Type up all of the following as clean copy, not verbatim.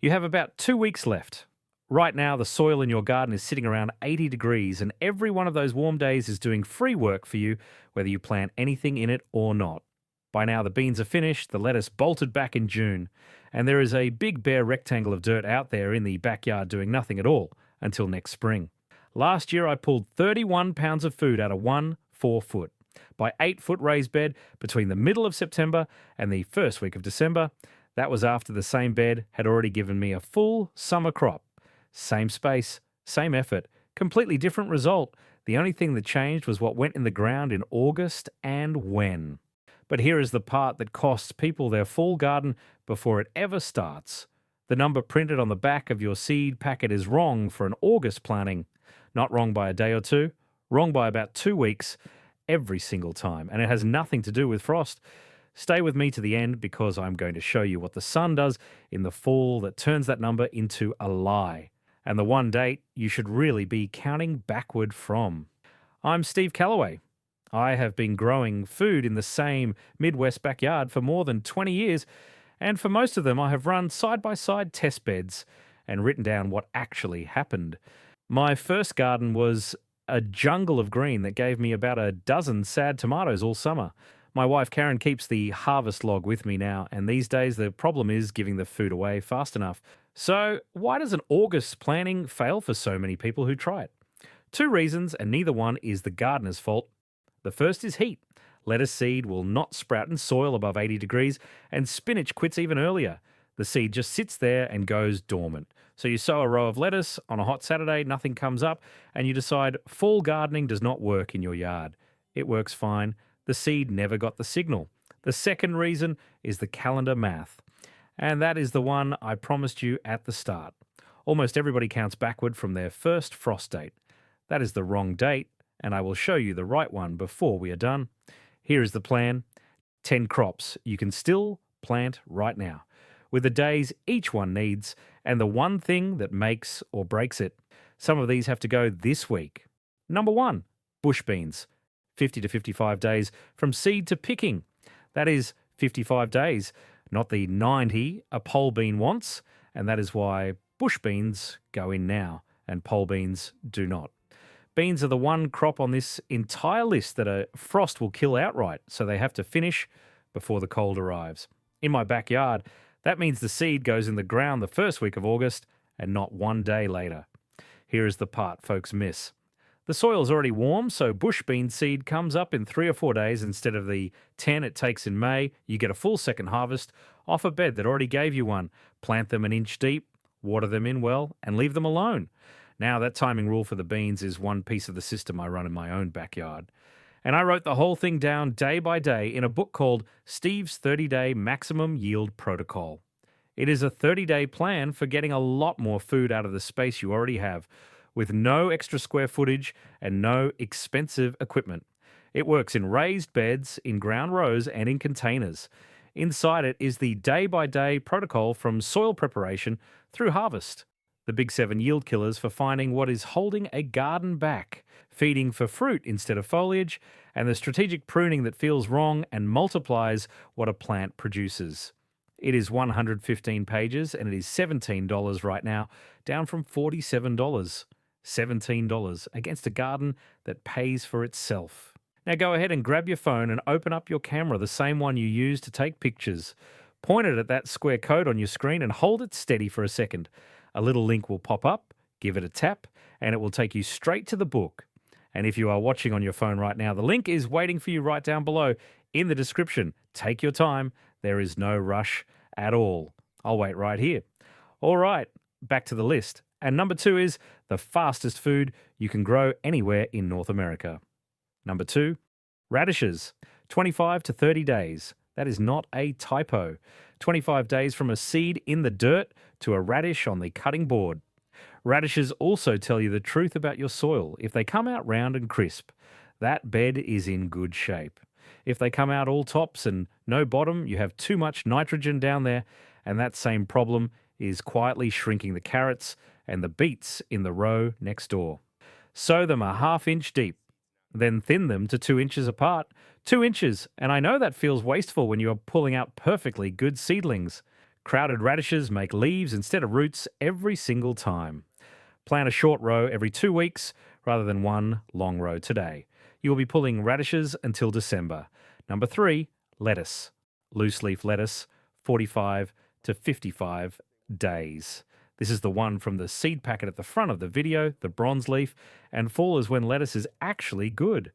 You have about 2 weeks left. Right now, the soil in your garden is sitting around 80 degrees, and every one of those warm days is doing free work for you, whether you plant anything in it or not. By now, the beans are finished, the lettuce bolted back in June, and there is a big bare rectangle of dirt out there in the backyard doing nothing at all until next spring. Last year, I pulled 31 pounds of food out of one 4-foot by 8-foot raised bed between the middle of September and the first week of December. That was after the same bed had already given me a full summer crop. Same space, same effort, completely different result. The only thing that changed was what went in the ground in August and when. But here is the part that costs people their fall garden before it ever starts. The number printed on the back of your seed packet is wrong for an August planting. Not wrong by a day or two, wrong by about 2 weeks every single time. And it has nothing to do with frost. Stay with me to the end because I'm going to show you what the sun does in the fall that turns that number into a lie. And the one date you should really be counting backward from. I'm Steve Calloway. I have been growing food in the same Midwest backyard for more than 20 years, and for most of them I have run side-by-side test beds and written down what actually happened. My first garden was a jungle of green that gave me about a dozen sad tomatoes all summer. My wife Karen keeps the harvest log with me now, and these days the problem is giving the food away fast enough. So why does an August planting fail for so many people who try it? 2 reasons, and neither one is the gardener's fault. The first is heat. Lettuce seed will not sprout in soil above 80 degrees, and spinach quits even earlier. The seed just sits there and goes dormant. So you sow a row of lettuce on a hot Saturday, nothing comes up, and you decide fall gardening does not work in your yard. It works fine. The seed never got the signal. The second reason is the calendar math. And that is the one I promised you at the start. Almost everybody counts backward from their first frost date. That is the wrong date, and I will show you the right one before we are done. Here is the plan. 10 crops you can still plant right now, with the days each one needs and the one thing that makes or breaks it. Some of these have to go this week. Number 1, bush beans. 50 to 55 days from seed to picking. That is 55 days, not the 90 a pole bean wants, and that is why bush beans go in now and pole beans do not. Beans are the one crop on this entire list that a frost will kill outright, so they have to finish before the cold arrives. In my backyard, that means the seed goes in the ground the first week of August and not one day later. Here is the part folks miss. The soil is already warm, so bush bean seed comes up in 3 or 4 days instead of the 10 it takes in May. You get a full second harvest off a bed that already gave you one. Plant them an inch deep, water them in well, and leave them alone. Now, that timing rule for the beans is one piece of the system I run in my own backyard. And I wrote the whole thing down day by day in a book called Steve's 30-Day Maximum Yield Protocol. It is a 30-day plan for getting a lot more food out of the space you already have, with no extra square footage and no expensive equipment. It works in raised beds, in ground rows, and in containers. Inside it is the day-by-day protocol from soil preparation through harvest. The Big 7 yield killers for finding what is holding a garden back, feeding for fruit instead of foliage, and the strategic pruning that feels wrong and multiplies what a plant produces. It is 115 pages and it is $17 right now, down from $47. $17 against a garden that pays for itself. Now go ahead and grab your phone and open up your camera, the same one you use to take pictures. Point it at that square code on your screen and hold it steady for a second. A little link will pop up, give it a tap, and it will take you straight to the book. And if you are watching on your phone right now, the link is waiting for you right down below in the description. Take your time. There is no rush at all. I'll wait right here. All right, back to the list. And number 2 is the fastest food you can grow anywhere in North America. Number 2, radishes. 25 to 30 days. That is not a typo. 25 days from a seed in the dirt to a radish on the cutting board. Radishes also tell you the truth about your soil. If they come out round and crisp, that bed is in good shape. If they come out all tops and no bottom, you have too much nitrogen down there, and that same problem is quietly shrinking the carrots and the beets in the row next door. Sow them a ½ inch deep, then thin them to 2 inches apart. 2 inches, and I know that feels wasteful when you are pulling out perfectly good seedlings. Crowded radishes make leaves instead of roots every single time. Plant a short row every 2 weeks rather than one long row today. You will be pulling radishes until December. Number 3, lettuce. Loose leaf lettuce, 45 to 55 days. This is the one from the seed packet at the front of the video, the bronze leaf, and fall is when lettuce is actually good.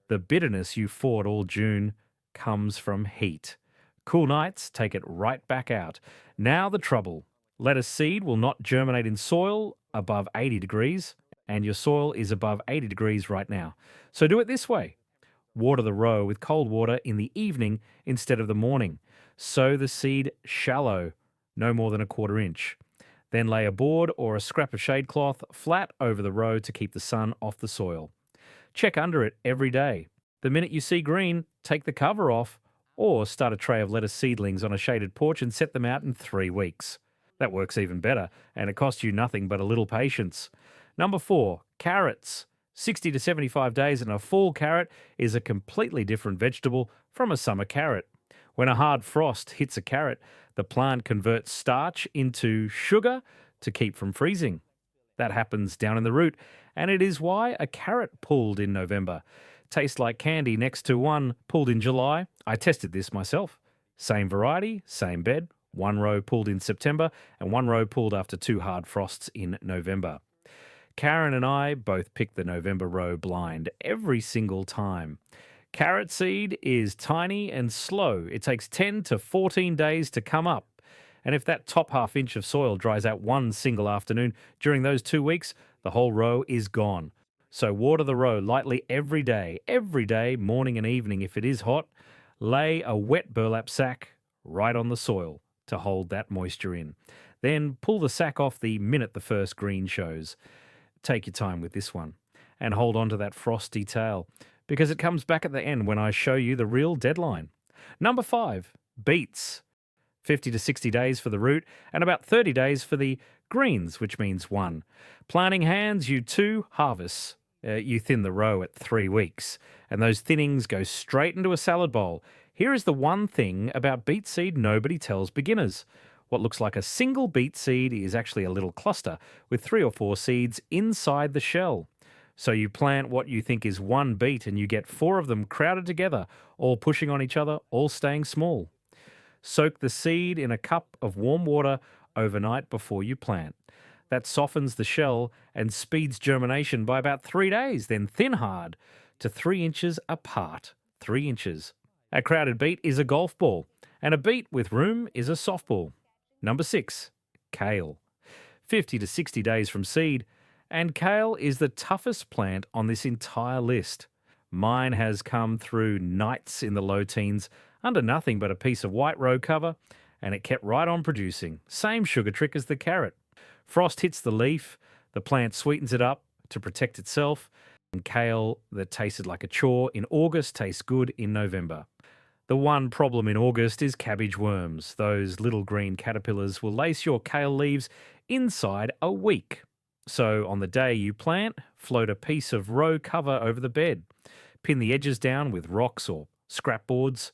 The bitterness you fought all June comes from heat. Cool nights take it right back out. Now the trouble. Lettuce seed will not germinate in soil above 80 degrees, and your soil is above 80 degrees right now. So do it this way. Water the row with cold water in the evening instead of the morning. Sow the seed shallow, no more than a 1/4 inch. Then lay a board or a scrap of shade cloth flat over the row to keep the sun off the soil. Check under it every day. The minute you see green, take the cover off or start a tray of lettuce seedlings on a shaded porch and set them out in 3 weeks. That works even better, and it costs you nothing but a little patience. Number 4, carrots. 60 to 75 days and a fall carrot is a completely different vegetable from a summer carrot. When a hard frost hits a carrot, the plant converts starch into sugar to keep from freezing. That happens down in the root, and it is why a carrot pulled in November tastes like candy next to one pulled in July. I tested this myself. Same variety, same bed, 1 row pulled in September and 1 row pulled after 2 hard frosts in November. Karen and I both picked the November row blind every single time. Carrot seed is tiny and slow. It takes 10 to 14 days to come up. And if that top half inch of soil dries out one single afternoon during those 2 weeks, the whole row is gone. So water the row lightly every day, morning and evening if it is hot. Lay a wet burlap sack right on the soil to hold that moisture in. Then pull the sack off the minute the first green shows. Take your time with this one and hold on to that frosty tail because it comes back at the end when I show you the real deadline. Number 5, beets. 50 to 60 days for the root and about 30 days for the greens, which means 1. Planting hands, you 2 harvests. You thin the row at 3 weeks, and those thinnings go straight into a salad bowl. Here is the one thing about beet seed nobody tells beginners. What looks like a single beet seed is actually a little cluster with 3 or 4 seeds inside the shell. So you plant what you think is 1 beet and you get 4 of them crowded together, all pushing on each other, all staying small. Soak the seed in a cup of warm water overnight before you plant. That softens the shell and speeds germination by about 3 days, then thin hard to 3 inches apart. 3 inches. A crowded beet is a golf ball, and a beet with room is a softball. Number 6, kale. 50 to 60 days from seed, and kale is the toughest plant on this entire list. Mine has come through nights in the low teens under nothing but a piece of white row cover, and it kept right on producing. Same sugar trick as the carrot. Frost hits the leaf, the plant sweetens it up to protect itself, and kale that tasted like a chore in August tastes good in November. The one problem in August is cabbage worms. Those little green caterpillars will lace your kale leaves inside a week. So on the day you plant, float a piece of row cover over the bed. Pin the edges down with rocks or scrap boards.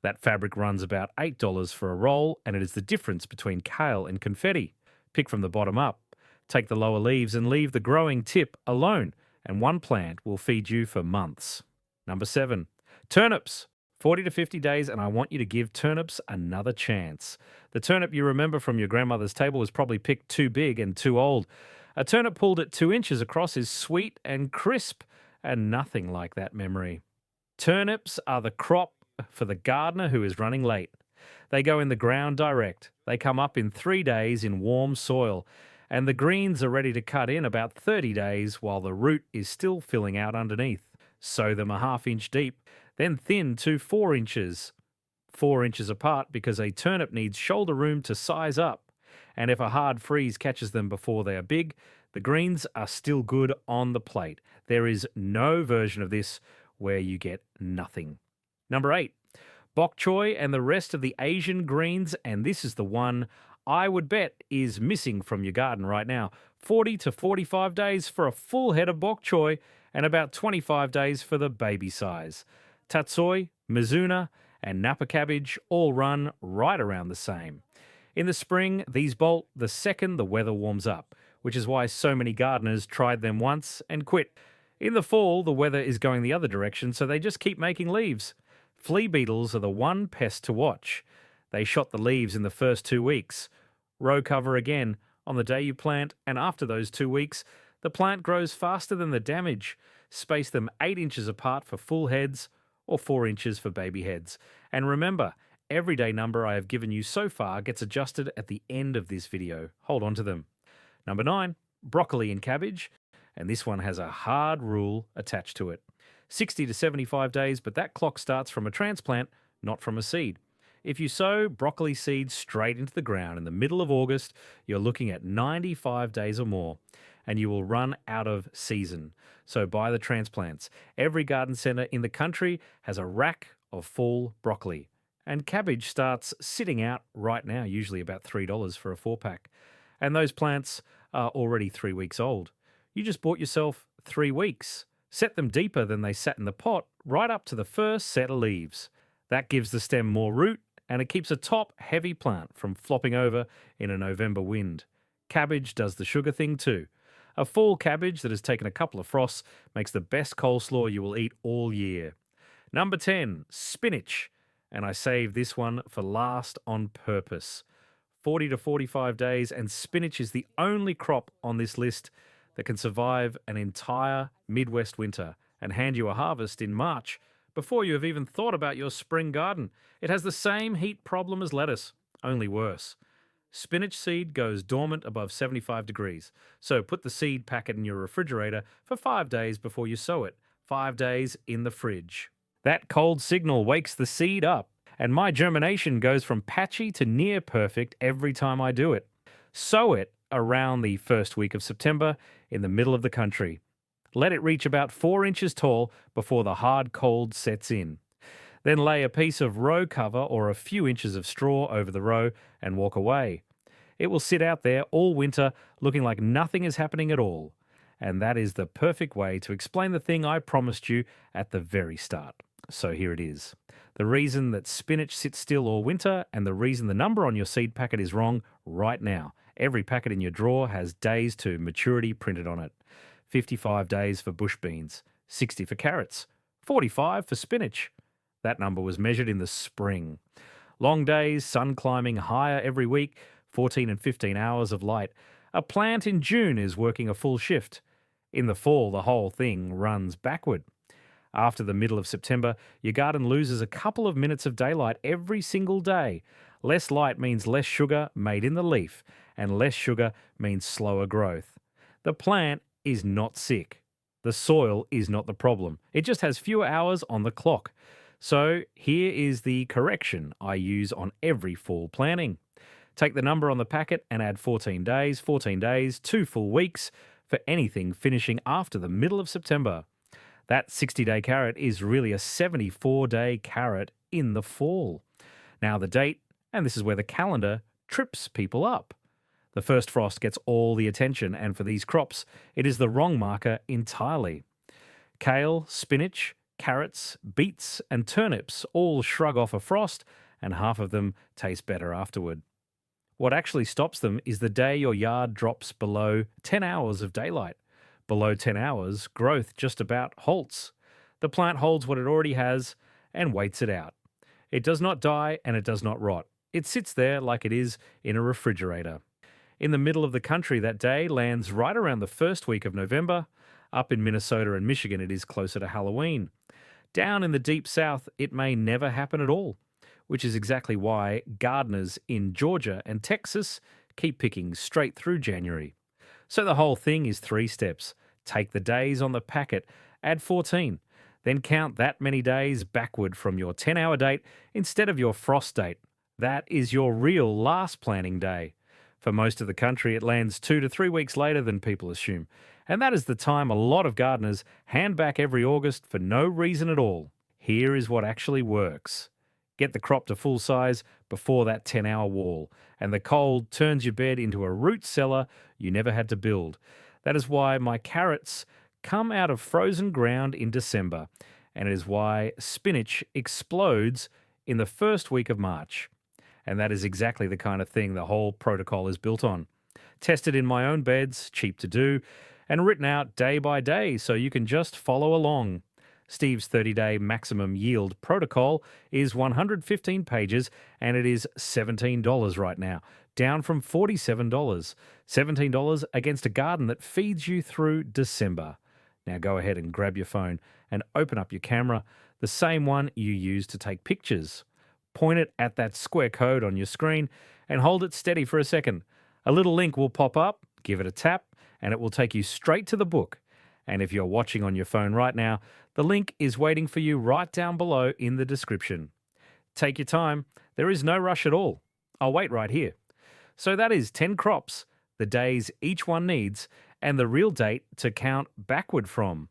That fabric runs about $8 for a roll, and it is the difference between kale and confetti. Pick from the bottom up. Take the lower leaves and leave the growing tip alone, and one plant will feed you for months. Number 7, turnips. 40 to 50 days, and I want you to give turnips another chance. The turnip you remember from your grandmother's table was probably picked too big and too old. A turnip pulled at 2 inches across is sweet and crisp, and nothing like that memory. Turnips are the crop for the gardener who is running late. They go in the ground direct. They come up in 3 days in warm soil, and the greens are ready to cut in about 30 days while the root is still filling out underneath. Sow them a 1/2 inch deep, then thin to 4 inches. 4 inches apart because a turnip needs shoulder room to size up. And if a hard freeze catches them before they are big, the greens are still good on the plate. There is no version of this where you get nothing. Number 8, bok choy and the rest of the Asian greens, and this is the one I would bet is missing from your garden right now. 40 to 45 days for a full head of bok choy and about 25 days for the baby size. Tatsoi, Mizuna, and Napa cabbage all run right around the same. In the spring, these bolt the second the weather warms up, which is why so many gardeners tried them once and quit. In the fall, the weather is going the other direction, so they just keep making leaves. Flea beetles are the one pest to watch. They shot the leaves in the first 2 weeks. Row cover again on the day you plant, and after those 2 weeks, the plant grows faster than the damage. Space them 8 inches apart for full heads or 4 inches for baby heads. And remember, every day number I have given you so far gets adjusted at the end of this video. Hold on to them. Number 9, broccoli and cabbage. And this one has a hard rule attached to it. 60 to 75 days, but that clock starts from a transplant, not from a seed. If you sow broccoli seeds straight into the ground in the middle of August, you're looking at 95 days or more, and you will run out of season. So buy the transplants. Every garden centre in the country has a rack of fall broccoli. And cabbage starts sitting out right now, usually about $3 for a 4-pack. And those plants are already 3 weeks old. You just bought yourself 3 weeks. Set them deeper than they sat in the pot, right up to the first set of leaves. That gives the stem more root, and it keeps a top-heavy plant from flopping over in a November wind. Cabbage does the sugar thing too. A fall cabbage that has taken a couple of frosts makes the best coleslaw you will eat all year. Number 10, spinach. And I saved this one for last on purpose. 40 to 45 days, and spinach is the only crop on this list that can survive an entire Midwest winter and hand you a harvest in March before you have even thought about your spring garden. It has the same heat problem as lettuce, only worse. Spinach seed goes dormant above 75 degrees, so put the seed packet in your refrigerator for 5 days before you sow it. 5 days in the fridge. That cold signal wakes the seed up, and my germination goes from patchy to near perfect every time I do it. Sow it around the first week of September in the middle of the country. Let it reach about 4 inches tall before the hard cold sets in. Then lay a piece of row cover or a few inches of straw over the row and walk away. It will sit out there all winter looking like nothing is happening at all. And that is the perfect way to explain the thing I promised you at the very start. So here it is. The reason that spinach sits still all winter, and the reason the number on your seed packet is wrong right now. Every packet in your drawer has days to maturity printed on it. 55 days for bush beans, 60 for carrots, 45 for spinach. That number was measured in the spring. Long days, sun climbing higher every week, 14 and 15 hours of light. A plant in June is working a full shift. In the fall, the whole thing runs backward. After the middle of September, your garden loses a couple of minutes of daylight every single day. Less light means less sugar made in the leaf, and less sugar means slower growth. The plant is not sick. The soil is not the problem. It just has fewer hours on the clock. So here is the correction I use on every fall planting. Take the number on the packet and add 14 days, 2 full weeks for anything finishing after the middle of September. That 60-day carrot is really a 74-day carrot in the fall. Now the date, and this is where the calendar trips people up. The first frost gets all the attention, and for these crops, it is the wrong marker entirely. Kale, spinach, carrots, beets, and turnips all shrug off a frost, and half of them taste better afterward. What actually stops them is the day your yard drops below 10 hours of daylight. Below 10 hours, growth just about halts. The plant holds what it already has and waits it out. It does not die and it does not rot. It sits there like it is in a refrigerator. In the middle of the country, that day lands right around the first week of November. Up in Minnesota and Michigan, it is closer to Halloween. Down in the deep south, it may never happen at all, which is exactly why gardeners in Georgia and Texas keep picking straight through January. So the whole thing is 3 steps. Take the days on the packet, add 14, then count that many days backward from your 10-hour date instead of your frost date. That is your real last planting day. For most of the country, it lands 2 to 3 weeks later than people assume, and that is the time a lot of gardeners hand back every August for no reason at all. Here is what actually works. Get the crop to full size before that 10-hour wall, and the cold turns your bed into a root cellar you never had to build. That is why my carrots come out of frozen ground in December, and it is why spinach explodes in the first week of March. And that is exactly the kind of thing the whole protocol is built on. Tested in my own beds, cheap to do, and written out day by day so you can just follow along. Steve's 30-day maximum yield protocol is 115 pages and it is $17 right now, down from $47. $17 against a garden that feeds you through December. Now go ahead and grab your phone and open up your camera, the same one you use to take pictures. Point it at that square code on your screen and hold it steady for a second. A little link will pop up, give it a tap, and it will take you straight to the book. And if you're watching on your phone right now, the link is waiting for you right down below in the description. Take your time. There is no rush at all. I'll wait right here. So that is 10 crops, the days each one needs, and the real date to count backward from.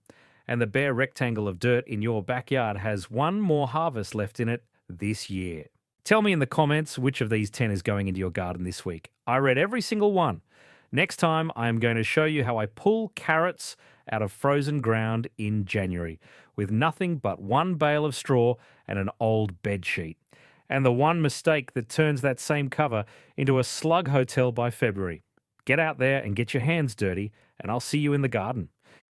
And the bare rectangle of dirt in your backyard has one more harvest left in it this year. Tell me in the comments which of these 10 is going into your garden this week. I read every single one. Next time, I am going to show you how I pull carrots out of frozen ground in January with nothing but one bale of straw and an old bed sheet. And the one mistake that turns that same cover into a slug hotel by February. Get out there and get your hands dirty, and I'll see you in the garden.